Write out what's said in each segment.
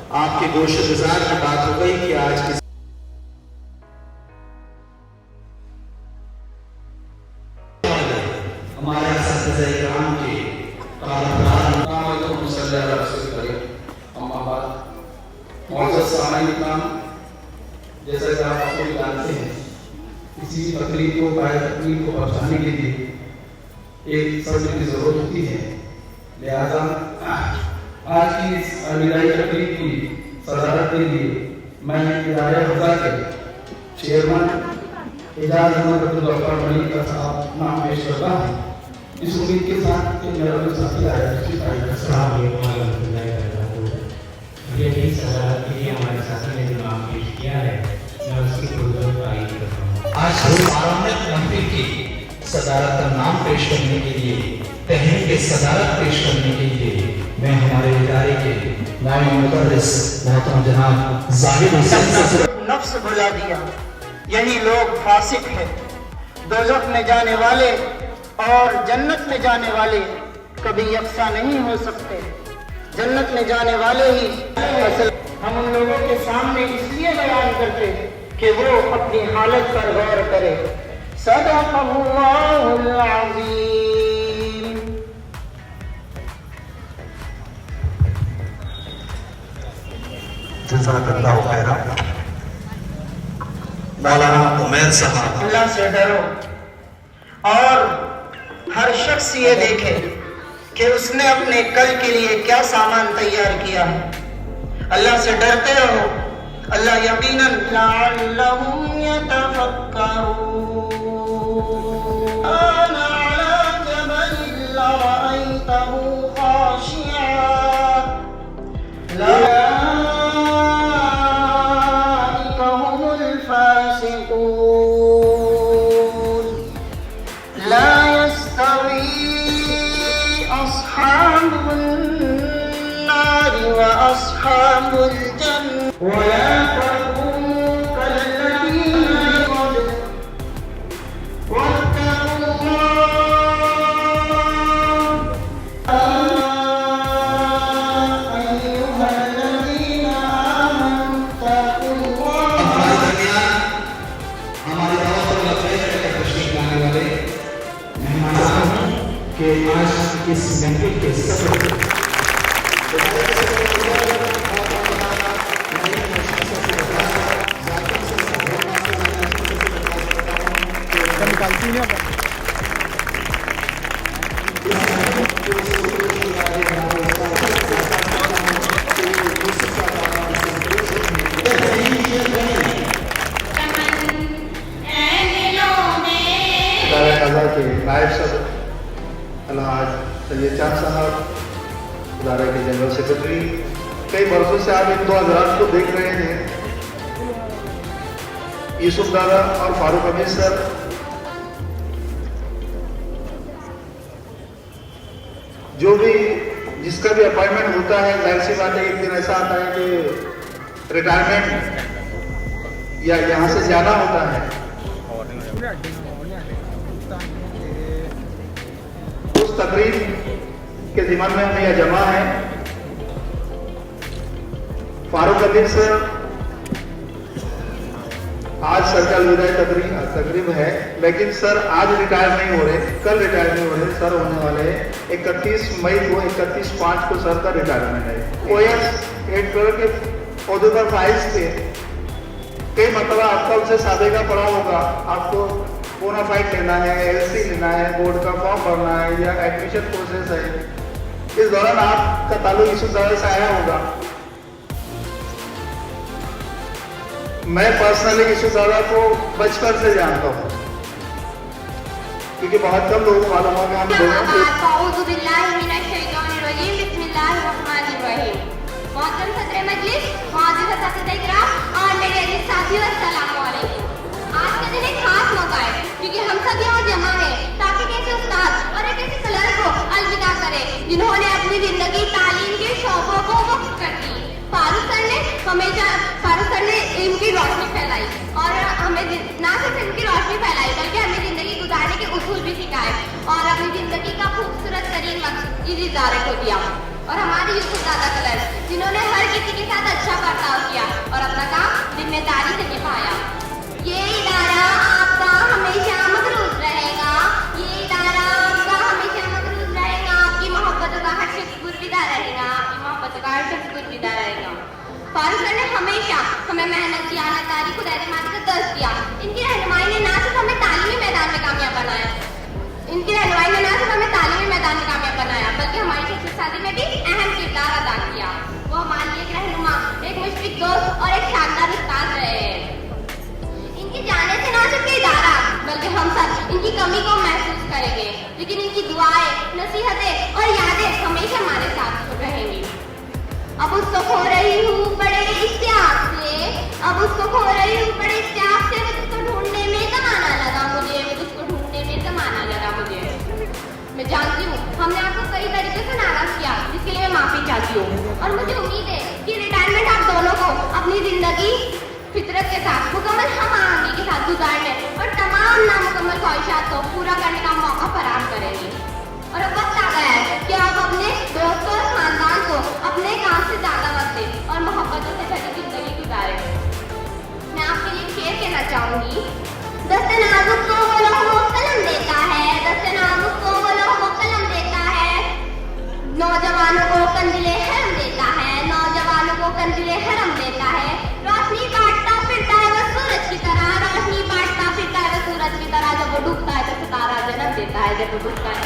आपके गोशतगुजार में बात हो गई कि आज की हमारे सत्य के जैसा कि आप अपने जानते हैं, किसी तकलीफ को पहुँचाने के लिए एक सब्र की जरूरत होती है। लिहाजा आज की इस अलविदाई तकलीफ की सदारत के लिए मैं इदारे हज़ा के चेयरमैन एजाज अहमद अब्दुल गफ्फार मलिक का साहब नाम पेश करता हूँ, इस उम्मीद के साथ कि मेरा जो साथी आया हमारे साथी ने जो नाम पेश किया है, मैं उसकी तारीफ करता हूँ। आज महफिल की सदारत का नाम पेश करने के लिए, तहरीर की सदारत पेश करने के लिए मैं हमारे इदारे के नायब मुदर्रिस मोहतरम जनाब जाहिद हुसैन से नफ्स भुला दिया। यही लोग फासिक है। दोज़ख में जाने वाले और जन्नत में जाने वाले कभी यकसा नहीं हो सकते। जन्नत में जाने वाले ही असल। हम उन लोगों के सामने इसलिए बयान करते कि वो अपनी हालत पर गौर करे। सदक़ल्लाहुल अज़ीम। जज़ाकल्लाहु खैरन। मौलाना उमैर साहब, अल्लाह से डरो और हर शख्स ये देखे कि उसने अपने कल के लिए क्या सामान तैयार किया है। अल्लाह से डरते रहो। अल्लाह यकीनन लअल्लहुम यतफक्करून। अना अला जबलिन लरअयतहु खाशिअन उलाइका हुमुल फासिकून। ला यस्तवी अस्हाबुन नारि व अस्हाबुल जन्नह वला तकूनू कल्लज़ीना के आज इस महफिल के सफर के नायब सदर अलहाज सैयद चांद साहब, इदारे के जनरल सेक्रेटरी, कई वर्षों से आप इन दो हजरात को देख रहे हैं, यूसुफ दादा और फारूक अमीर सर। जो भी जिसका भी अपॉइंटमेंट होता है, जाहिर सी बात है एक दिन ऐसा आता है कि रिटायरमेंट या यहाँ से जाना होता है। उस तकरीब के ज़िम्मन में हमें यह जमा है। फारूक अमीर सर आज सर का अलविदाई तकरीब है, लेकिन सर आज रिटायर नहीं हो रहे, कल रिटायर नहीं हो रहे। सर होने वाले 31 मई को, 31/5 को सर का रिटायरमेंट है। OS हेड क्लर्क के पौधे पर फाइल्स थे, कई मतलब आपका उनसे सादेगा पड़ा होगा। आपको बोनाफाइड लेना है, LC लेना है, बोर्ड का फॉर्म भरना है या एडमिशन प्रोसेस है। इस दौरान आपका ताल्लुक यूसुफ दादा से आया होगा। मैं पर्सनली यूसुफ दादा को बचपन से जानता हूँ, क्योंकि बहुत कम लोगों को मालूम होगा हम दोनों के। मोहतरम सदर मजलिस, मुअज़्ज़िज़ असातिज़ा-ए-किराम और मेरे अज़ीज़ साथियों, अस्सलाम वालेकुम। आज का दिन एक खास मौका है, क्योंकि हम सब यहाँ जमा हैं ताकि कैसे उस्ताद और एक ऐसे कलर को अलविदा करें जिन्होंने अपनी जिंदगी तालीम के शौकों को वक्फ कर दी। फारूक सर ने इनकी रोशनी फैलाई और हमें ना सिर्फ इनकी रोशनी फैलाई बल्कि हमें जिंदगी गुजारने के उसूल भी सिखाए और अपनी जिंदगी का खूबसूरत तरीन मकसद इस इदारे को दिया। और हमारे यूसुफ दादा कलर्स, जिन्होंने हर किसी के साथ अच्छा बर्ताव किया और अपना काम जिम्मेदारी से निभाया। ये इदारा आपका हमेशा मकरूज रहेगा, ये इदारा आपका हमेशा मकरूज रहेगा, आपकी मोहब्बतों का हर शख्स गुरविदा रहेगा, आपकी मोहब्बतों का हर शख्स गुरविदा रहेगा। फारूक सर ने हमेशा हमें मेहनत, दियानतदारी, खुद-ए-एतमादी का दर्स दिया। इनकी रहनुमाई ने ना सिर्फ हमें तालीमी मैदान में कामयाब बनाया, बल्कि हमारी शख्सियत साजी में भी अहम किरदार अदा किया। वो हमारे लिए एक रहनुमा, एक मुशफिक दोस्त और एक शानदार उस्ताद रहे हैं। इनके जाने से ना सिर्फ इदारा बल्कि हम सब इनकी कमी को महसूस करेंगे, लेकिन इनकी दुआएं, नसीहतें और यादें हमेशा हमारे साथ रहेंगी। अब उसको खो रही हूँ बड़े इश्तियाक से, अब उसको खो रही हूँ बड़े इश्तियाक से, उसको ढूंढने में ज़माना लगा मुझे, उसको ढूंढने में ज़माना लगा मुझे। मैं जानती हूँ हमने आपको कई तरीके से नाराज किया, जिसके लिए मैं माफ़ी चाहती हूँ, और मुझे उम्मीद है कि रिटायरमेंट आप दोनों को अपनी ज़िंदगी फितरत के साथ, मुकम्मल हम-आहंगी के साथ गुजारने और तमाम नामुकम्मल ख्वाहिशात को पूरा करने का मौका फराहम करेंगी। और अब वक्त आ गया है कि आप अपने दोस्तों और खानदान को अपने काम से ज़्यादा वक्त दें और मोहब्बतों से भरी जिंदगी गुजारें। मैं आपके लिए शेर कहना चाहूँगी। दस्ते नाजुक को वो लौह कलम देता है, दस्ते नाजुक को वो लौह कलम देता है, नौजवानों को कंदिले हरम देता है, नौजवानों को कंदिले हरम देता है। रोशनी बांटता फिरता है वो सूरज की तरह, रोशनी बांटता फिरता है वो सूरज की तरह। जब वो डूबता है तो सितारा जन्म देता है, जब वो डूबता है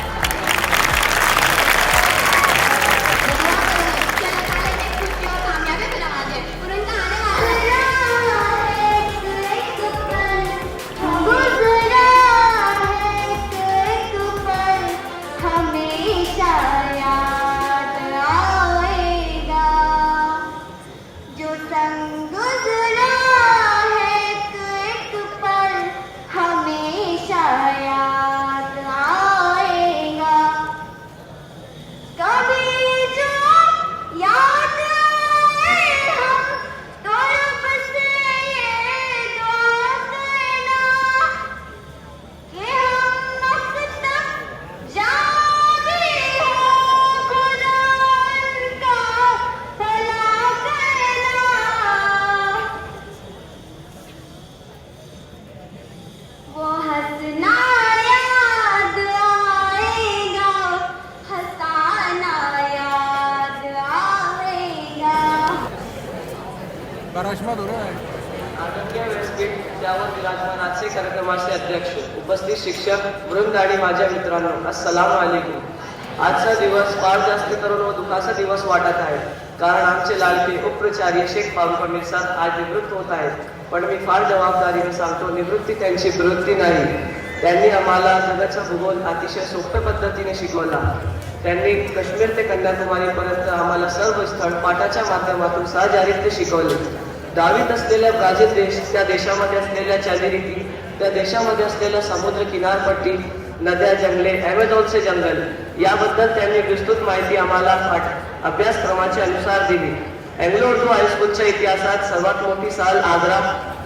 आदरणीय व्यासपीठ, त्यावर विराजमान आजचे कार्यक्रमाचे अध्यक्ष, उपस्थित शिक्षक वृंद आणि माझ्या मित्रांनो, अस्सलाम वालेकुम। आजचा दिवस फार जास्त करून व दुःखाचा दिवस वाटत आहे, कारण आमचे लाडके उपप्रचार्य शेख फारूक अमीर सर आज निवृत्त होत आहेत। पण मी फार जबाबदारीने सांगतो, निवृत्ती त्यांची वृत्ती नाही। त्यांनी आम्हाला जगाचा भूगोल अतिशय सोप्या पद्धतीने शिकवला। त्यांनी काश्मीर ते कन्याकुमारीपर्यंत आम्हाला सर्व स्थळ पाठाच्या माध्यमातून सहजारित्य शिकवले। दावीत असलेल्या ब्राझील देश, त्या देशामध्ये असलेल्या चालीरीती, त्या देशामध्ये असलेल्या समुद्र किनारपट्टी, नद्या, जंगले, ॲमेझॉनचे जंगल याबद्दल त्यांनी विस्तृत माहिती आम्हाला अभ्यासक्रमाच्या अनुसार दिली। अँग्लो उर्दू हायस्कूलच्या इतिहासात सर्वात मोठी साल आग्रा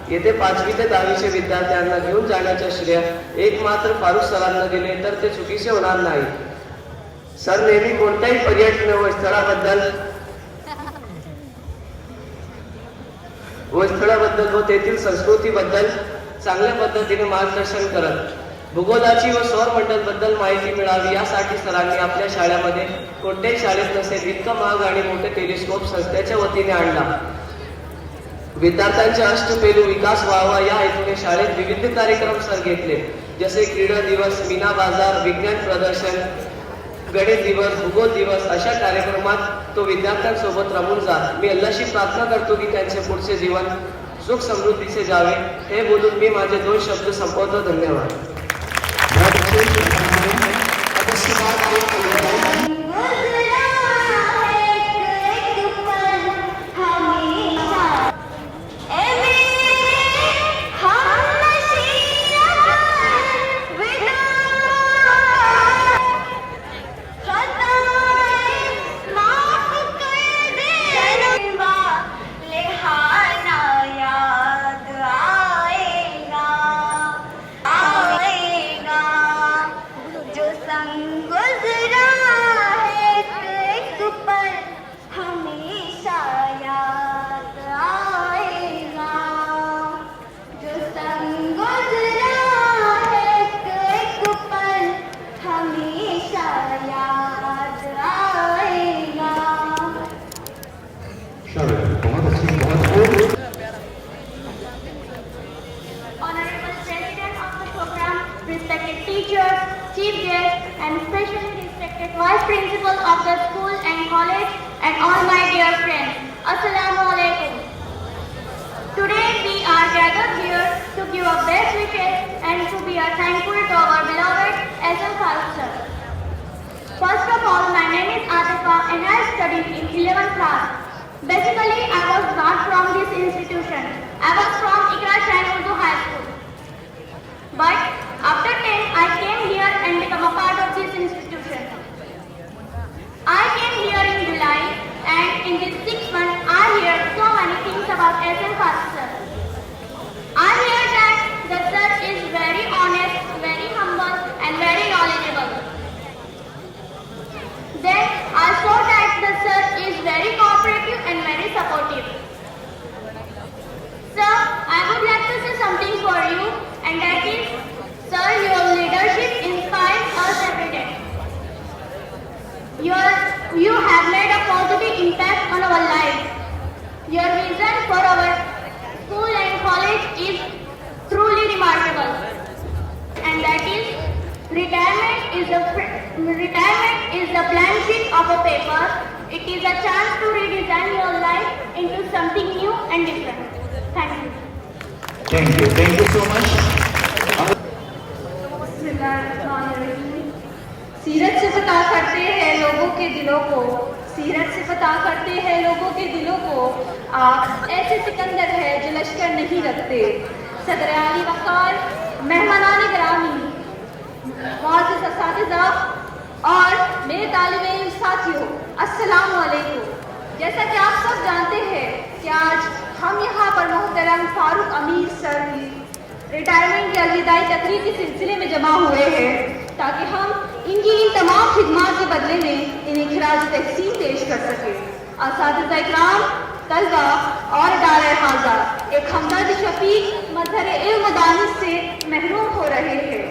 येथे 5वी ते 10वीचे विद्यार्थ्यांना घेऊन जाण्याचे श्रेय एकमात्र फारूक सरांना दिले तर ते चुकीचे होणार नाही। सर नेहमी कोणत्याही पर्यटन स्थळाबद्दल व तेथील संस्कृतीबद्दल चांगल्या पद्धतीने मार्गदर्शन करत। भूगोलाची व सौरमंडल बद्दल माहिती मिळावी यासाठी सरांनी आपल्या शाळेमध्ये कोणत्याही शाळेत नसेल इतकं महाग आणि मोठे टेलिस्कोप संस्थेच्या वतीने आणला। विद्यार्थ्यांचे अष्टपैलू विकास व्हावा या हेतूने शाळेत विविध कार्यक्रम सर घेतले, जसे क्रीडा दिवस, मीना बाजार, विज्ञान प्रदर्शन, गणित दिवस, भूगोल दिवस अशा कार्यक्रमात तो विद्यार्थ्यांसोबत रमून जात। मी अल्लाहशी प्रार्थना करतो की त्यांचे पुढचे जीवन सुख समृद्धीचे जावे। हे बोलून मी माझे 2 शब्द संपवतो। धन्यवाद। आएगा बहुत अच्छी, बहुत खूब। Honorable President of the program, respected teachers, chief guests, and especially respected Vice Principal of the school and college, and all my dear friends. Assalamu alaikum. Today we are gathered here to give our best wishes and to be thankful to our beloved S.M. Farooq sir. First of all, my name is Atifa and I studied in 11th class. Basically, I was not from this institution. I was from Ikra Shrine Urdu High School. But after 10, I came here and become a part of this institution. I came here in July and in this 6 months, I heard so many things about S.M. Farooq sir. I hear that the sir is very honest, very humble and very knowledgeable. Then I saw that the sir is very cooperative and very supportive. Sir, I would like to say something for you, and that is, sir, your leadership inspires us every day. You have made a positive impact on our lives. Your vision for our school and college is truly remarkable, and that is, retirement is the blank sheet of a paper. It is a chance to redesign your life into something new and different. Thank you. Thank you so much. सीरत से पता करते हैं लोगों के दिलों को, सीरत से पता करते हैं लोगों के दिलों को। आप ऐसे सिकंदर है जो लश्कर नहीं रखते। सदर आली वक़ार, मेहमानान गिरामी, मुअज़्ज़िज़ असातिज़ा और मेरे तालिबे इल्म साथियों, अस्सलामु अलैकुम। जैसा कि आप सब जानते हैं कि आज हम यहाँ पर मोहतरम फारूक अमीर सर की रिटायरमेंट की अलविदाई तकरीब के सिलसिले में जमा हुए हैं, ताकि हम इनकी इन तमाम खिदमात के बदले में इन्हें खिराज तहसीन पेश कर सकें। असातिज़ा इकराम, तलबा और दारे हाज़र एक हमदर्द शफीक मजहर इल्म दानिश से महरूम हो रहे हैं।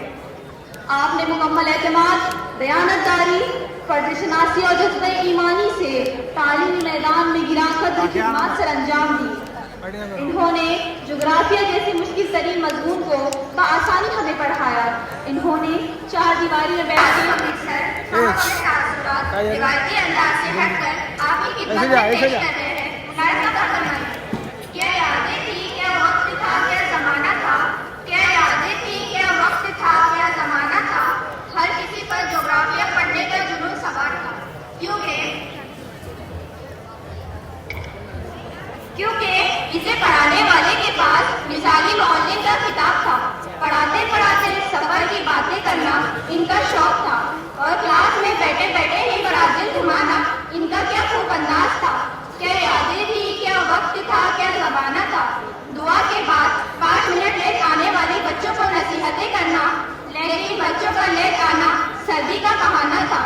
आपने मुकम्मल एतमाद, दयानतदारी, फर्ज शनासी और जज्बे ईमानी से तालीमी मैदान में गिराकर खिदमात सर अंजाम दी। इन्होंने जोग्राफिया जैसे मुश्किल तरीन मजमून को बआसानी हमें पढ़ाया। इन्होंने चार दीवारी में बैठकर रिवायती अंदाज से हटकर आपकी खिदमत में पेश कर रहे हैं। क्या यादें थी, क्या वक्त था, क्या जमाना था, क्या यादें थी, क्या वक्त था, क्या जमाना था। हर किसी पर जोग्राफिया पढ़ने का जुनून सवार था, क्योंकि इसे पढ़ाने वाले के पास मिसाली मौलिक का किताब था। पढ़ाते पढ़ाते सफर की बातें करना इनका शौक था और क्लास में बैठे बैठे ही बराजिल घुमाना इनका क्या खूब अंदाज था। क्या यादें थी, क्या वक्त था, क्या जमाना था। दुआ के बाद 5 मिनट लेट आने वाले बच्चों को नसीहतें करना, लेकिन बच्चों का लेट आना सर्दी का बहाना था।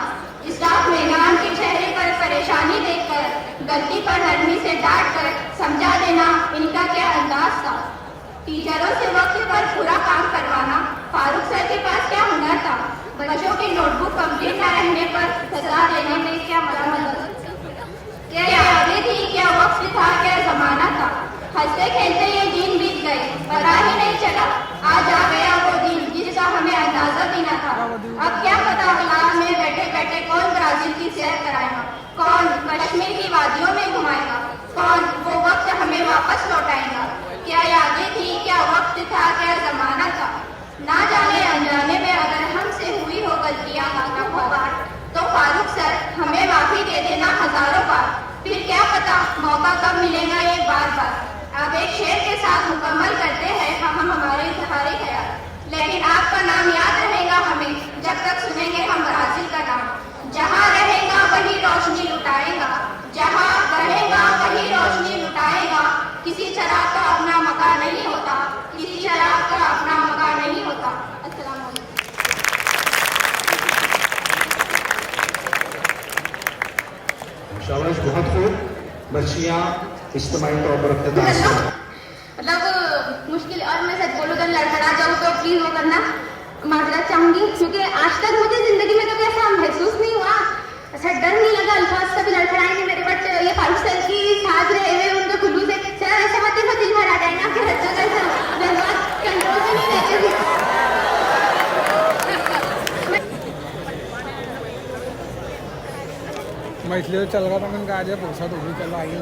स्टाफ मेहमान के चेहरे पर परेशानी देखकर गलती पर नरमी से डांट कर समझा देना इनका क्या अंदाज था। टीचरों से वक्त पर पूरा काम करवाना फारूक सर के पास क्या हुनर था। बच्चों की नोटबुक कंप्लीट न रहने पर सजा देने में क्या मदद। क्या यादें थी, क्या वक्त था, क्या जमाना था। हंसते खेलते ये दिन बीत गए, पता ही नहीं चला। आज आ गया वो दिन जिसका हमें अंदाजा भी न था। अब क्या पता क्लास में बैठे बैठे कौन ब्राजील की सैर कराएगा, कौन कश्मीर की वादियों में घुमाएगा, कौन वो वक्त हमें वापस लौटाएगा। क्या यादें थी, क्या वक्त था, क्या जमाना था। ना जाने अनजाने में अगर हमसे हुई हो गलतियां कभी बार, तो फारूक सर हमें माफी दे देना हजारों बार। फिर क्या पता मौका कब मिलेगा ये बार बार। अब एक शेर के साथ मुकम्मल करते हैं हम हमारे इजहारे ख्याल। लेकिन आपका नाम याद रहेगा हमें जब तक सुनेंगे हम ब्राजील का नाम। जहाँ रहेगा वही रोशनी लुटाएगा, जहाँ रहेगा वही रोशनी लुटाएगा। किसी चराग का अपना मकान नहीं होता, किसी चराग का अपना मकान नहीं होता। अस्सलाम वालेकुम। शाबाश, बहुत खूब। बच्चियाँ इज्तिमाई तौर पर इख्तितार से मतलब मुश्किल, और मैं सच बोलूँ तो लड़खड़ा जाऊँ तो प्लीज वो करना माजरत चाहूंगी, क्योंकि आज तक मुझे जिंदगी में कभी ऐसा महसूस नहीं हुआ, ऐसा डर नहीं लगा, अल्फाज कभी लड़खड़ाए नहीं मेरे। बट ये फारूक सर की साथ रहे इसलिए चल रहा था, मैंने कहा आज फुर्सत होगी, चलो आइए।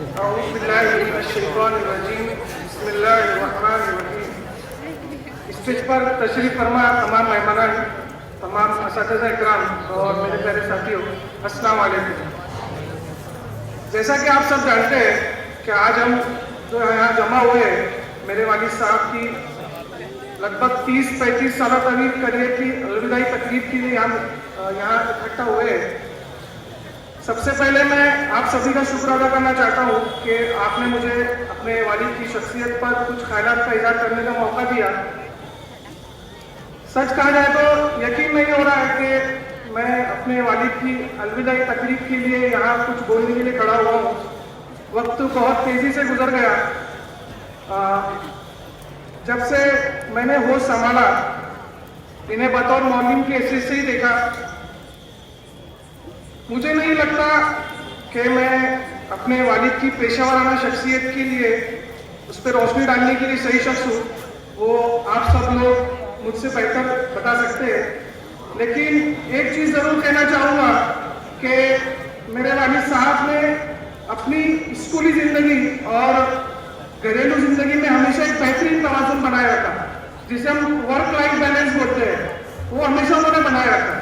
स्टेज पर तशरीफ फरमा तमाम मेहमान, तमाम असातिज़ा इकराम और मेरे प्यारे साथियों, अस्सलाम वालेकुम। जैसा कि आप सब जानते हैं कि आज हम जो यहाँ जमा हुए, मेरे वालिद साहब की लगभग 30-35 साल करियर की अलविदाई तकरीब के लिए हम यहाँ इकट्ठा हुए। सबसे पहले मैं आप सभी का शुक्र अदा करना चाहता हूँ कि आपने मुझे अपने वालिद की शख्सियत पर कुछ ख्यालात का इज़हार करने का मौका दिया। सच कहा जाए तो यकीन नहीं हो रहा है कि मैं अपने वालिद की अलविदाई तकरीब के लिए यहाँ कुछ बोलने के लिए खड़ा हुआ हूँ। वक्त बहुत तेज़ी से गुजर गया। जब से मैंने होश संभाला, इन्हें बतौर मौलिम की हैसियत से ही देखा, मुझे नहीं लगता कि मैं अपने वालिद की पेशेवराना शख्सियत के लिए उस पर रोशनी डालने के लिए सही शख्स हूँ। वो आप सब लोग मुझसे बेहतर बता सकते हैं। लेकिन एक चीज़ ज़रूर कहना चाहूँगा कि मेरे वालिद साहब ने अपनी स्कूली ज़िंदगी और घरेलू ज़िंदगी में हमेशा एक बेहतरीन तवाज़ुन बनाए रखा, जिसे हम वर्क लाइफ बैलेंस बोलते हैं, वो हमेशा उन्होंने बनाए रखा।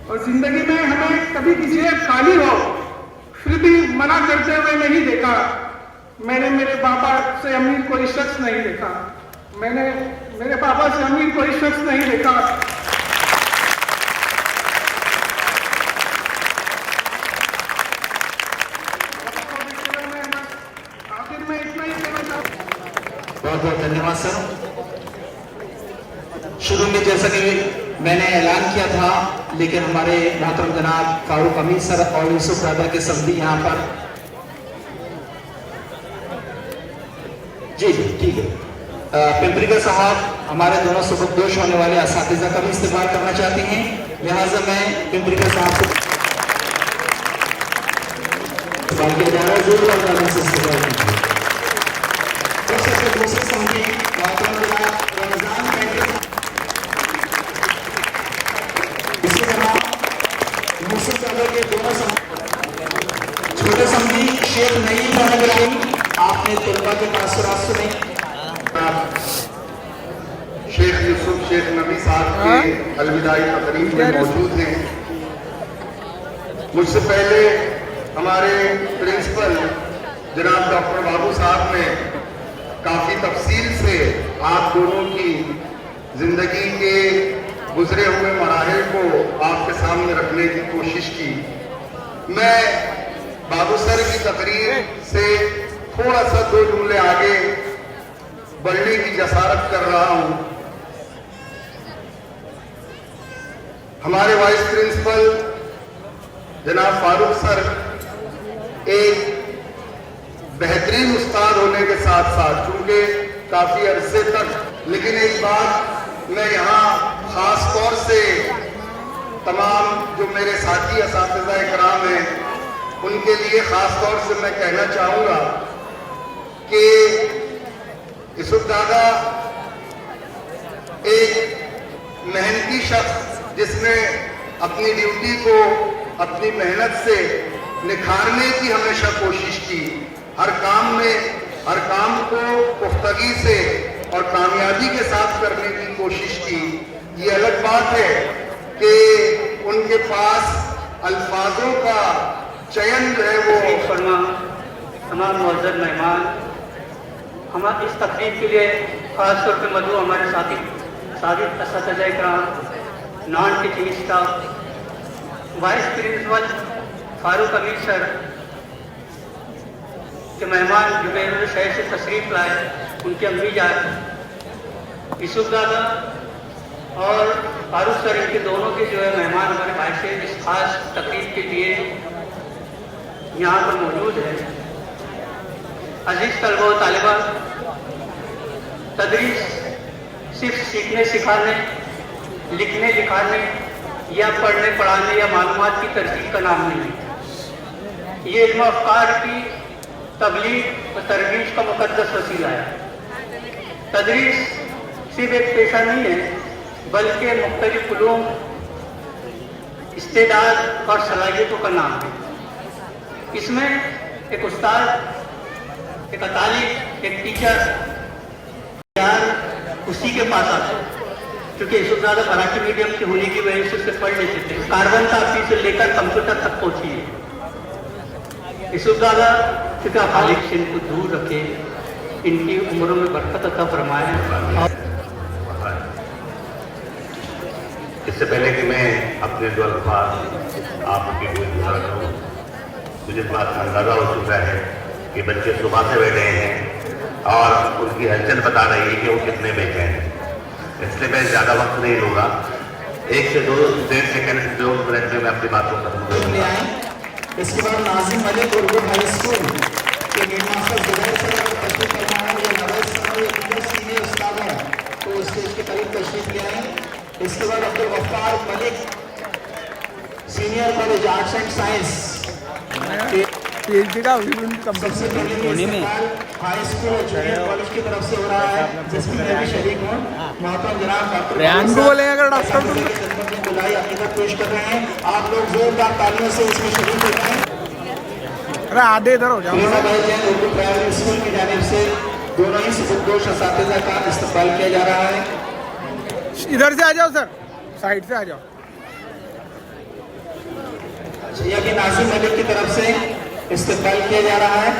और ज़िंदगी में हमें कभी किसी एक खाली हो फिर भी मना करते हुए नहीं देखा। मैंने मेरे पापा से अमीर कोई शख्स नहीं देखा, मैंने मेरे पापा से अमीर कोई शख्स नहीं देखा। आखिर में इतना ही कहना चाहता हूँ। बहुत बहुत धन्यवाद सर। शुरू में जैसा कि मैंने ऐलान किया था, लेकिन हमारे मोहतरम जनाब फारूक अमीर सर और यूसुफ दादा के समधी यहाँ पर। जी जी ठीक है। पिंपरीकर साहब हमारे दोनों सुबकदोश होने वाले असातिज़ा का भी इस्तेमाल करना चाहते हैं, लिहाजा मैं पिंपरीकर साहब से सवाल किया जा रहा है, जोर लगाने से इस्तेमाल कीजिए। दूसरे समझी मोहतरम जनाब रमजान इसी तरह यूसुफ दादा के दोनों छोटे समझी शेख नईम इब्राहिम, आपने तलबा के तासुरात सुने। शेख यूसुफ शेख नबी साहब के अलविदाई तकरीब में मौजूद हैं। मुझसे पहले हमारे प्रिंसिपल जनाब डॉक्टर बाबू साहब ने काफ़ी तफसील से आप दोनों की ज़िंदगी के गुजरे हुए मराहिल को आपके सामने रखने की कोशिश की। मैं बाबू सर की तकरीर से थोड़ा सा 2 जुमले आगे बढ़ने की जसारत कर रहा हूं। हमारे वाइस प्रिंसिपल जनाब फारूक सर एक बेहतरीन उस्ताद होने के साथ साथ, चूंकि काफी अरसे तक, लेकिन एक बात मैं यहाँ खास तौर से तमाम जो मेरे साथी असातिज़ा इकराम हैं उनके लिए खास तौर से मैं कहना चाहूँगा कि यूसुफ दादा एक मेहनती शख्स जिसने अपनी ड्यूटी को अपनी मेहनत से निखारने की हमेशा कोशिश की, हर काम में हर काम को पुख्तगी से और कामयाबी के साथ करने की कोशिश की। ये अलग बात है कि उनके पास अल्फाजों का चयन जो है वो फरमा। तमाम मौजूद मेहमान, हमारे इस तकरीब के लिए खास तौर पर मधु हमारे साथी असातिज़ा इकराम, non teaching staff, vice principal Farooq Amir sir के मेहमान जो बेरूनी शहर से तशरीफ लाए, उनके अम्मी जान यूसुफ दादा और फारूक सर, इनके दोनों के जो है मेहमान हमारे भाई से इस खास तकरीब के लिए यहाँ पर मौजूद है। अजीज तलबा व तालिबात, तदरीस सिर्फ सीखने सिखाने, लिखने लिखाने या पढ़ने पढ़ाने या मालूमात की तरजीह का नाम नहीं है। ये इल्म अफ़कार की तबलीग व तरबीज का मुक़द्दस वसीला है। तदरीस सिर्फ एक पेशा नहीं है, बल्कि मुख्तलिफ उलूम, इस्तेदाद और सलाहियतों का नाम है। इसमें एक उस्ताद, एक तालिब, एक टीचर यार उसी के पास आते, क्योंकि ज़्यादा मराठी मीडियम के होने की वजह से उसे पढ़ लेते थे। कार्बन साथी से लेकर कंप्यूटर तक पहुंची है। ज़्यादा फिका खालिक से इनको दूर रखे, इनकी उम्रों में बरकत अता फरमाए। इससे पहले कि मैं अपने जो अल्फाज आपकी गुजारा करूँ, मुझे इस बात का अंदाज़ा हो चुका है कि बच्चे सुबह से बैठे हैं और उनकी हलचल बता रही है कि वो कितने बेचैन हैं। इसलिए मैं ज़्यादा वक्त नहीं लूँगा, 1 से 2 सेकंड 2 मिनट में मैं अपनी बात को खत्म करूँगा। इसके बाद नाजिम मलिक उर्दू हाई स्कूल के हेडमास्टर जुबैर सर तशरीफ फरमाया। ये नवाज सीनियर उस्ताद हैं, तो स्टेज के करीब तशरीफ ले आए। इसके बाद Abdul Gaffar Malik senior college arts and science PhD का सबसे पहले हाई स्कूल और जूनियर कॉलेज की तरफ से हो रहा है, जिसमें मैं भी शरीक हूँ। मोहतरम जनाब डॉक्टर को बोलेंगे अगर डॉक्टर बुलाई अकीदत पेश कर रहे हैं। आप लोग जोरदार तालियों से इसमें शरीक हो जाएं। अरे आधे इधर हो जाओ। उर्दू प्राइमरी स्कूल की जानिब से दोनों ही सुपुरदोश असातिज़ा का इस्तकबाल किया जा रहा है। इधर से आ जाओ सर, साइड से आ जाओ। ये अभी नाजिम मलिक की तरफ से इस्तकबाल किया जा रहा है।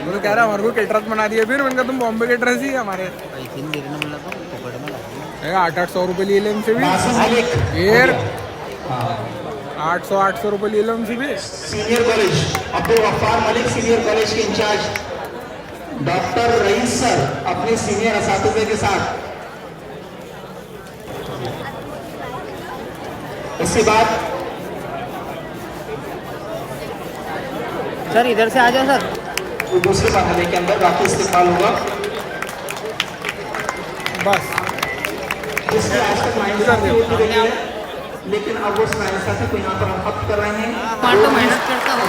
मुझे कह रहा हमारे को कैटरस बना दिया, फिर मैंने कहा तुम बॉम्बे कैटरस ही है हमारे। 800 रुपये लिए हमसे भी, फिर 800 रुपये लिए हमसे भी। Senior college Abdul Gaffar Malik senior college के इंचार्ज डॉक्टर रईस सर अपने सीनियर असातिज़े के साथ। इसके बाद सर इधर से आ जाओ सर। वो दूसरे मरहले के अंदर बाकी इस्तेमाल होगा। बस जिसमें आज तक नाइंसाफी होती रही है, लेकिन अब उस नाइंसाफी को यहाँ पर हम खत्म कर रहे हैं। तो मेहनत करता हूँ।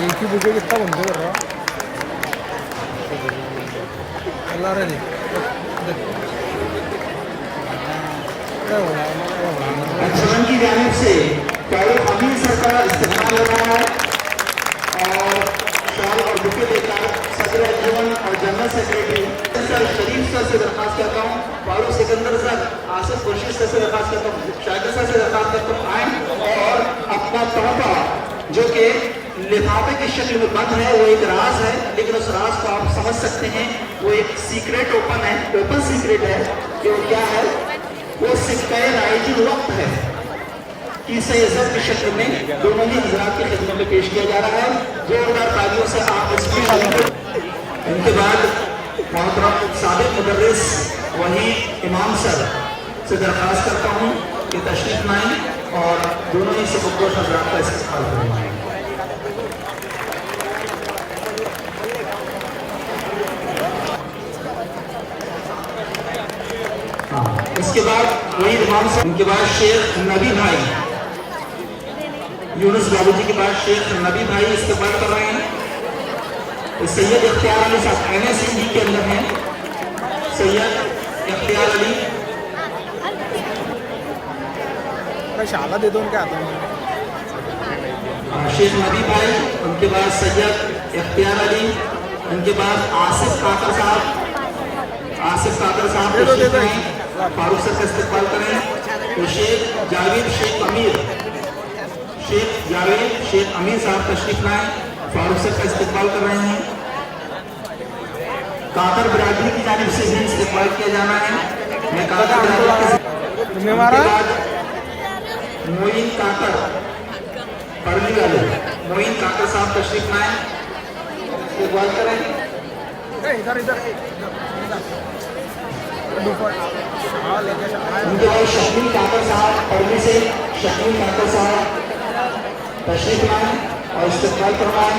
एक ही बुके कितना बंद कर रहा अल्लाह रे एक्शन की जानिब से अमीर सर का इस्तेमाल हो रहा है और शॉल और बुके देकर सदर अंजुमन और जनरल सेक्रेटरी सर शरीफ सर से दरख्वास्त करता हूँ, फारूक सिकंदर सर, आसिफ खुर्शीद सर से दरख्वास्त करता हूँ, शाकिर सर से दरख्वास्त करता हूँ आए और अपना तोहफा जो कि लिफाफे की शक्ल में बंद है, वो एक राज है, लेकिन उस राज को आप समझ सकते हैं। वो एक सीक्रेट ओपन है, ओपन सीक्रेट है कि वो क्या है। वो सिक्का राइजुल वक्त है कि इसे इज्जत की शक्ल में दोनों ही हजरात की खिदमत में पेश किया जा रहा है। जोरदार तालियों से आप इसकी इनके बाद मोहतरम साबिक मुदर्रिस वही इमाम सर से दरख्वास्त करता हूँ कि तशरीफ लाएं और दोनों ही सबकोश हजरात का इस्तेमाल करवाएं। इसके बाद वही इमाम से उनके बाद शेख नबी भाई यूनुस बाबू जी के बाद शेख नबी भाई इस्तेमाल कर रहे हैं। सैयद इख्तियार अली साहब NSCD के अंदर हैं। सैयद इख्तियार अली शाला दे दो उनके हाथों में। शेख नबी भाई, उनके बाद सैयद इख्तियार अली, उनके बाद आसिफ काकर साहब फारूक सर का इस्तेमाल करें। तो शेख जावेद शेख अमीर साहब तशरीफ लाएं, फारूक सर का इस्तेमाल कर रहे हैं। काकर बिरादरी की जानिब से भी इस्तेमाल किया जाना है। मैं काकर मोइन काकर परली वाले मोइन काकर साहब तशरीफ लाएं, इस्तेमाल करें। इधर इधर उनके भाई शकील काकर साहब पढ़ने से शकील काकर साहब तशरीफ लाएं और इस्तेमाल करवाएं।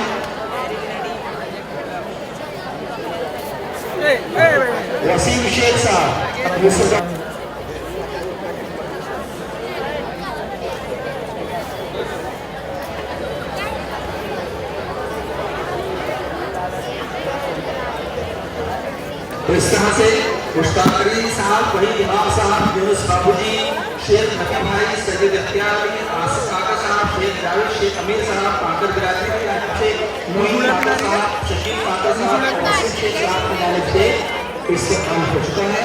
वसीम शेख साहब तो इस तरह से मुश्ताक करीम साहब, वहीद इमाम साहब, यूनुस बाबूजी, शेख नकीम भाई, सैयद अख्तियार अली, आसिफ काका साहब, शेख जावेद, शेख अमीर साहब, काकर बिरादरी की जानिब से मोइन काका साहब, शकील काका साहब, वसीम शेख साहब की जानिब से इससे काम हो चुका है।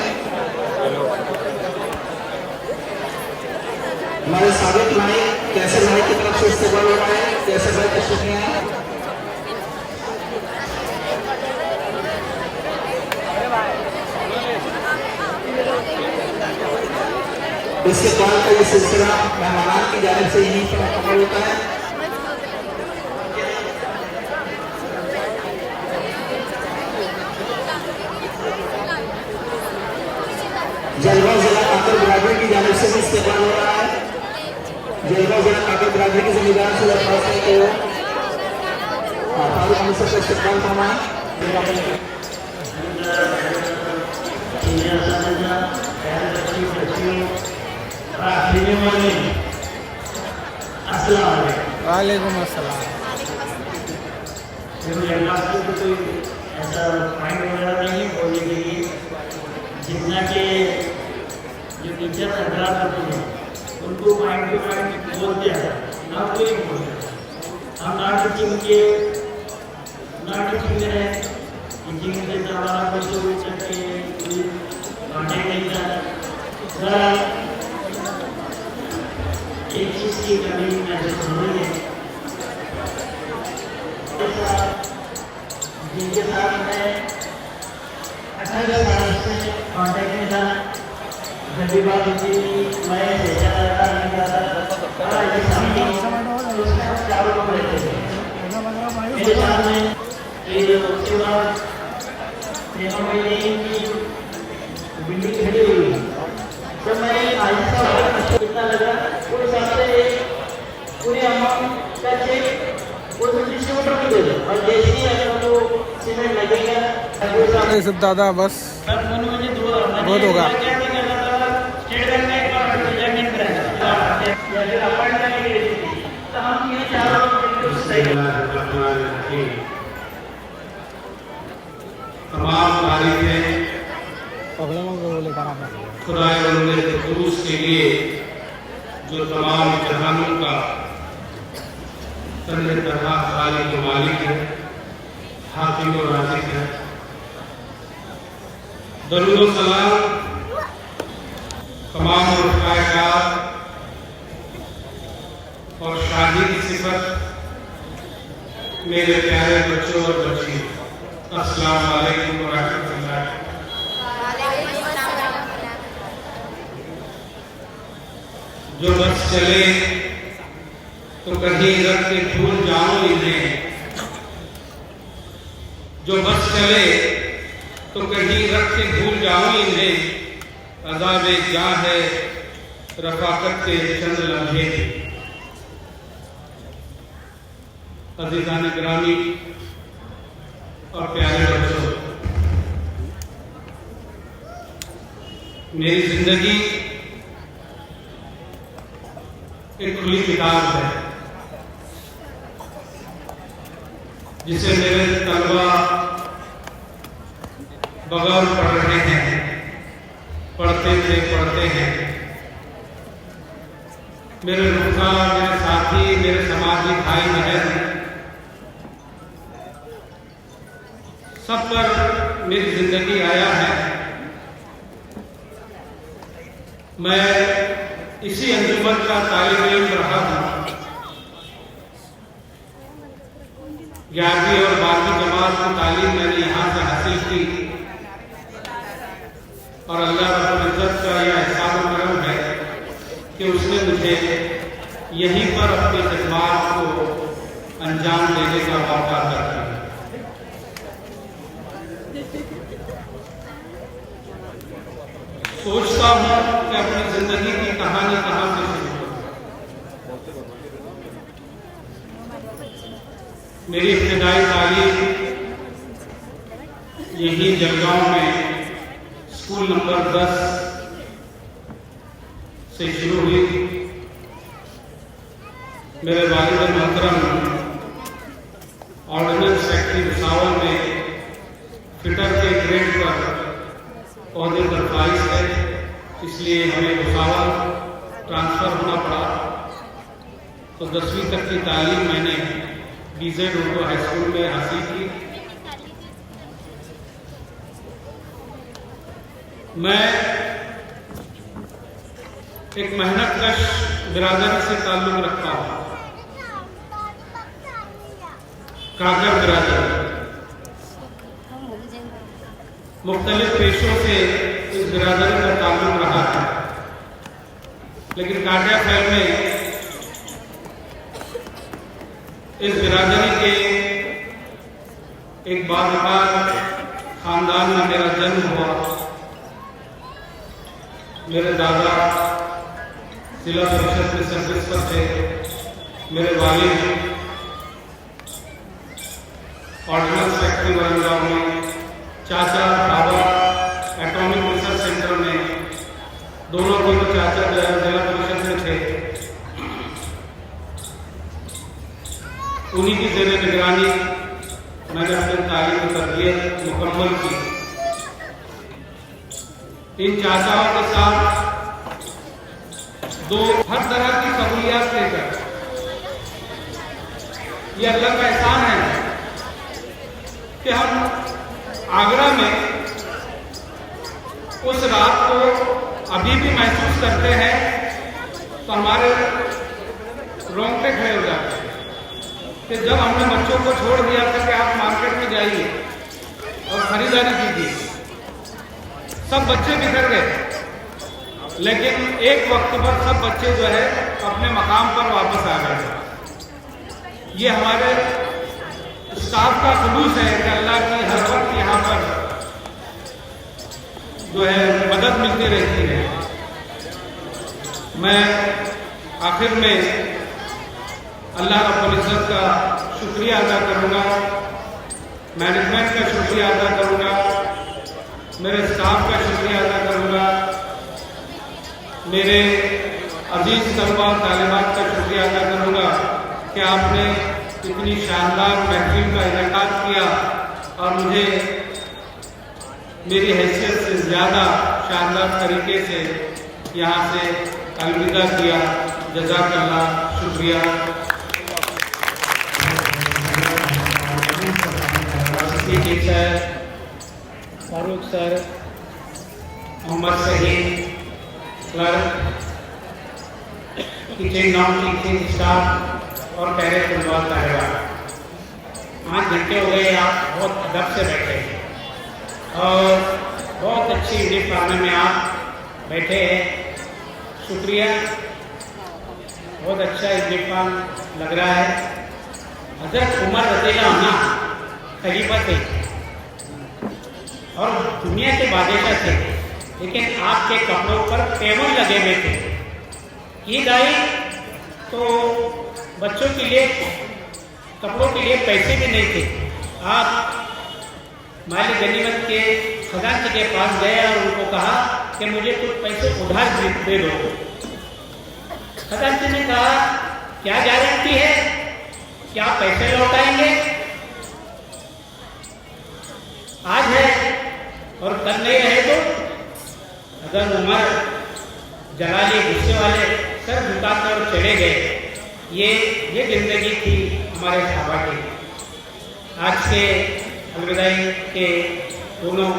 हमारे साबित भाई कैसे भाई की तरफ से इस्तेमाल हो रहा है, कैसे भाई तशरीफ ले आए। इसके बाद का ये सिलसिला मेहमान की जानिब से यहीं पर मुकम्मल होता है। जलगांव जिला काकर बिरादरी की जानिब से भी इस्तेमाल हो रहा है। जलगांव जिला काकर बिरादरी के जिम्मेदार से दरख्वास्त है कि फारूक अहमद साहब का इस्तेमाल फरमाएं। वालेकुम अस्सलाम। कोई ऐसा पॉइंट वगैरह नहीं बोलने के लिए, जितना के जो टीचर हजरात होते हैं उनको पॉइंट टू पॉइंट बोलते हैं, ना कोई बोलते हैं। हम नॉन टीचिंग में रहे, टीचिंग के हमारा कुछ करके कॉन्टेक्ट नहीं था। एक चीज़ की कमी महसूस हो रही है, जिनके साथ मैं 18 साल से कॉन्टेक्ट में था, जब भी बात होती थी मैं भेजा रहता नहीं करता, चारों लोग रहते थे मेरे साथ में। फिर उसके बाद 3 महीने की बिल्डिंग खड़ी हुई, तो मैं आहिस्ता कितना लगा उस हिसाब से पूरे अमाउंट का चेक वो डिस्ट्रीब्यूटर को दे दो, और जैसे ही अगर वो सीमेंट लगेगा सब दादा बस बहुत होगा। स्टेट बैंक में एक बार जमीन तो हम ये चारों तमाम तारीफें खुदाए कुदूस के लिए जो तमाम जहानों का तन्ने तरह खालिक व मालिक है, हाकिम व राज़िक है। दरूद व सलाम तमाम कायनात और शादी की सिफत मेरे प्यारे बच्चों और बच्चियों, अस्सलाम वालेकुम व रहमतुल्लाह। जो बस चले तो कहीं रख के भूल जाओ इन्हें, जो बस चले तो कहीं रख के भूल जाओ इन्हें, अज़ाबे जां है रफ़ाक़त के चंद लम्हे। अज़ीज़ान गिरामी और प्यारे बच्चों, मेरी जिंदगी एक खुली किताब है जिसे मेरे तलबा बगौर पढ़ रहे हैं, पढ़ते हैं। मेरे रुखा, मेरे साथी, मेरे समाजी भाई बहन, सब पर मेरी जिंदगी आया है। मैं इसी अंजुमन का तालिब इल्म रहा हूँ। 11वीं और 12वीं जमात की तालीम मैंने यहाँ से हासिल की और अल्लाह रब्बुल इज्जत का यह एहसान व करम है कि उसने मुझे यहीं पर अपनी खिदमत को अंजाम देने का मौका अता किया। सोचता हूँ कि अपनी जिंदगी की कहानी कहाँ से शुरू करूं। मेरी इब्तिदाई तालीम यही जलगांव में स्कूल नंबर 10 से शुरू हुई। मेरे वालिद मोहतरम ऑर्डिनेंस फैक्ट्री भुसावल में फिटर के ग्रेड पर ओहदे पर फाइज है, इसलिए हमें भुसावल ट्रांसफर होना पड़ा। तो 10वीं तक की तालीम मैंने BZ उर्दू हाई स्कूल में हासिल की। मैं एक मेहनतकश बिरादरी से ताल्लुक रखता हूँ, कागर बिरादरी। मुख्तलिफ पेशों से इस बिरादरी का ताल्लुक रहा है, लेकिन काटिया फैल में इस बिरादरी के एक बावकार खानदान में मेरा जन्म हुआ। मेरे दादा जिला परिषद में सर्विस पर थे। मेरे वालिद ऑर्डिनेंस फैक्ट्री वरंगाव में, चाचा बाबा एटॉमिक रिसर्च सेंटर में, दोनों चाचा जिला परिषद में थे। उन्हीं की जेर निगरानी मैंने अपनी तालीम तरबियत मुकम्मल की। इन चाचाओं के साथ हर तरह की सहूलियात लेकर, ये अल्लाह का एहसान है कि हम आगरा में उस रात को अभी भी महसूस करते हैं तो हमारे रोंगटे खड़े हो जाते हैं कि जब हमने बच्चों को छोड़ दिया था कि आप मार्केट में जाइए और खरीदारी कीजिए, सब बच्चे बिखर गए, लेकिन एक वक्त पर सब बच्चे जो है अपने मकाम पर वापस आ गए। ये हमारे स्टाफ का खुलूस है कि अल्लाह की हर वक्त यहाँ पर जो है मदद मिलती रहती है। मैं आखिर में अल्लाह रब्बुल इज़्ज़त का शुक्रिया अदा करूँगा, मैनेजमेंट का शुक्रिया अदा करूँगा, मेरे स्टाफ का शुक्रिया अदा करूँगा, मेरे अजीज तलबा और तालिबात का शुक्रिया अदा करूँगा कि आपने इतनी शानदार महफिल का इनेकाद किया और मुझे मेरी हैसियत से ज़्यादा शानदार तरीके से यहाँ से अलविदा किया। जज़ाकल्लाह, शुक्रिया। सर, फारूक सर, मोहम्मद सहीद clerk, teaching non teaching staff और प्यारे तलबा तालिबात, 5 घंटे हो गए आप बहुत अदब से बैठे हैं और बहुत अच्छी यूनिफॉर्म में आप बैठे हैं। शुक्रिया, बहुत अच्छा यूनिफॉर्म लग रहा है। हज़रत उमर रज़ियल्लाहु अन्हु खलीफा थे और दुनिया के बादशाह थे, लेकिन आपके कपड़ों पर पेवन लगे हुए थे। ईद आई तो बच्चों के लिए कपड़ों के लिए पैसे भी नहीं थे। आप माली गनीमत के खजांची के पास गए और उनको कहा कि मुझे कुछ पैसे उधार दे दो। खजांची ने कहा, क्या गारंटी है कि आप पैसे लौटाएंगे? आज है और कल नहीं रहे तो? अगर उमर जलाली गुस्से वाले सर झुकाकर और चले गए। ये जिंदगी थी हमारे सहाबा की। आज के अलविदाई के दोनों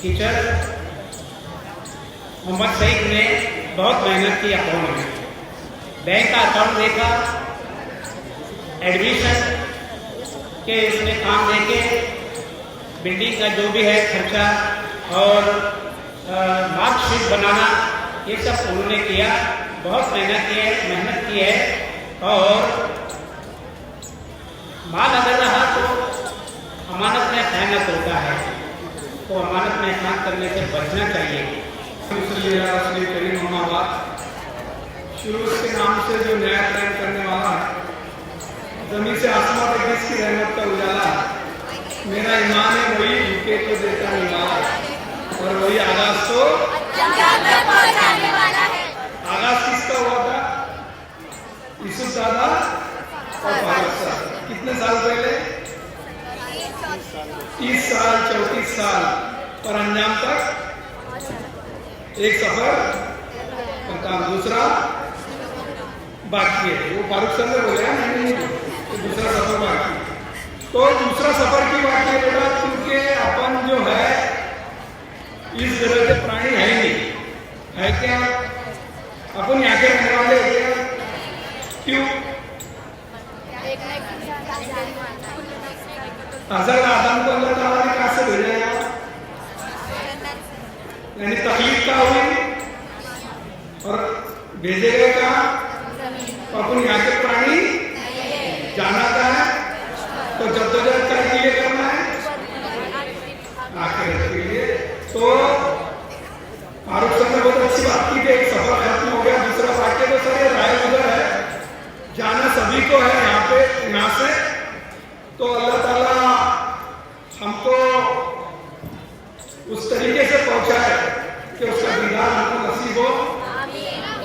टीचर मोहम्मद सईद ने बहुत मेहनत की अकाउंट में, बैंक का अकाउंट देखा, एडमिशन के इसने काम देके बिल्डिंग का जो भी है खर्चा और मार्कशीट बनाना, ये सब उन्होंने किया। बहुत मेहनत की है और माल अगर रहा तो अमानत में खयानत होता है। को अमानत में एहसान करने से बचना चाहिए। शुरू के नाम से जो न्याय कायम करने वाला, जमीन से आसमान तक जिसकी रहमत का उजाला, मेरा ईमान है वही झुके को देता निवाला, और वही आगाज को पहुंचाने वाला है। आगाज किसका हुआ था? यूसुफ दादा और फारूक साहब। कितने साल पहले? 30 साल 34 साल, पर अंजाम तक एक सफर का काम दूसरा बाकी है। वो फारूक साहब ने बोला नहीं, तो दूसरा सफर बाकी। तो दूसरा सफर की बात ये बोला क्योंकि अपन जो है इस जगह के प्राणी है ही नहीं, है क्या? अपन यहाँ के रहने वाले हैं क्या? क्यों? अजल आदम को अल्लाह ताला ने कहाँ से भेजा है? यानी तकलीफ क्या हुई और भेजे गए कहाँ? अपन यहाँ के प्राणी जाना था है, तो जद्दोजहद के लिए करना है आखिरत के लिए। तो फारूक साहब ने बहुत अच्छी बात की कि एक सफर खत्म हो गया, दूसरा वाक्य तो सर ये राय गुजर है, जाना सभी को है यहाँ पे, यहाँ से। तो अल्लाह ताला हमको उस तरीके से पहुंचाए कि उसका दीदार हमको नसीब हो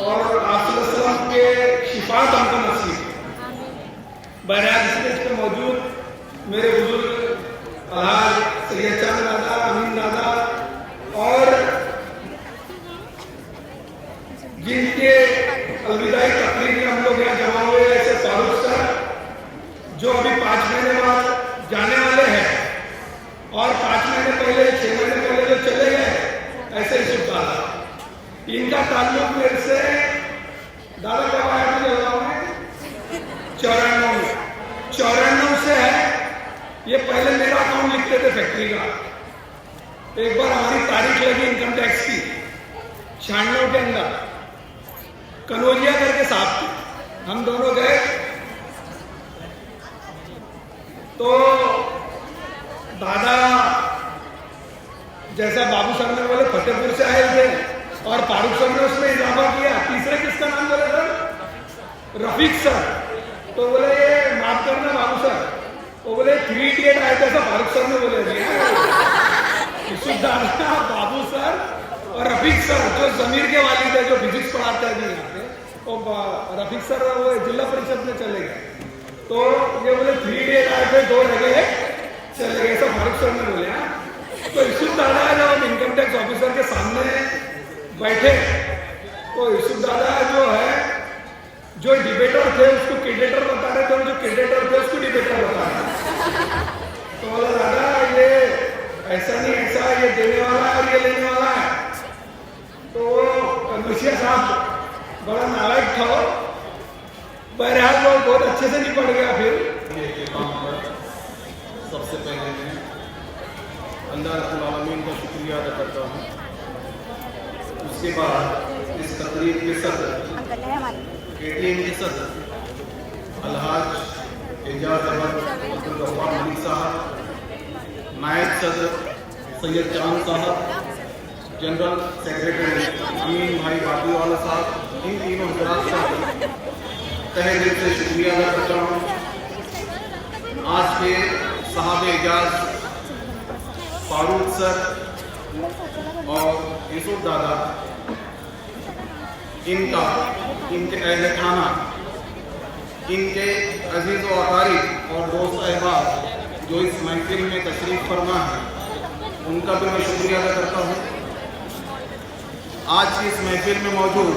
और आप के शिफात हमको नसीब हो। बहरहाल स्टेज पे मौजूद मेरे बुजुर्ग अलहाज सैयद चांद दादा, अमीन दादा, और जिनके अलविदाई तकरीर में हम लोग यहाँ जमा हुए, ऐसे फारूक साहब जो अभी 5 महीने बाद जाने वाले हैं, और 5 महीने पहले 6 महीने पहले जो चले गए, ऐसे ही सुख दादा। इनका ताल्लुक मेरे से दादा कब आया था? 94 से है। ये पहले मेरा अकाउंट लिखते थे फैक्ट्री का। एक बार हमारी तारीख लगी इनकम टैक्स की 96 के अंदर, कनौजिया करके साहब की, हम दोनों गए। तो दादा जैसा बाबू साहब ने बोले फतेहपुर से आए थे, और फारूक साहब ने उसमें इजाफा किया। तीसरे किसका नाम बोले सर? रफीक सर। तो बोले ये माफ करना बाबू सर, वो बोले 3 इडियट आए थे, ऐसा फारूक सर ने बोले दादा, बाबू सर और रफीक सर जो जमीर के वाली थे, जो फिजिक्स पढ़ाते हैं यहाँ पे, और रफीक सर वो जिला परिषद में चले गए। तो ये बोले 3 इडियट आए थे, 2 रह गए, चले गए, ऐसा फारूक सर ने बोले। तो यूसुफ दादा जब इनकम टैक्स ऑफिसर के सामने बैठे, तो यूसुफ दादा जो है, जो डिबेटर थे उसको क्रेडिटर बता रहे थे, और जो क्रेडिटर थे उसको डिबेटर बता रहे। तो बोला दादा ये ऐसा नहीं, ऐसा ये देने वाला है और ये लेने वाला है। तो कनौजिया साहब बड़ा नालायक था, बहरहाल वो बहुत अच्छे से निपट गया। फिर सबसे पहले मैं अल्लाह रब्बुल आलमीन का शुक्रिया अदा करता हूँ। उसके बाद इस तकरीब के सदर, KTM के सदर अलहाज एजाज अहमद अब्दुल गफ्फार मलिक साहब, नायब सदर सैयद चांद साहब, जनरल सेक्रेटरी अमीन भाई बाबूवाला साहब, इन तीनों हजरात का तहे दिल से शुक्रिया अदा करता हूँ। आज के साहब एजाज फारूक सर और यूसुफ दादा, इनके अहले खाना, इनके अजीज़ व अकारीब और दोस्त अहबाब जो इस महफिल में तशरीफ़ फरमा है, उनका भी मैं शुक्रिया अदा करता हूँ। आज की इस महफिल में मौजूद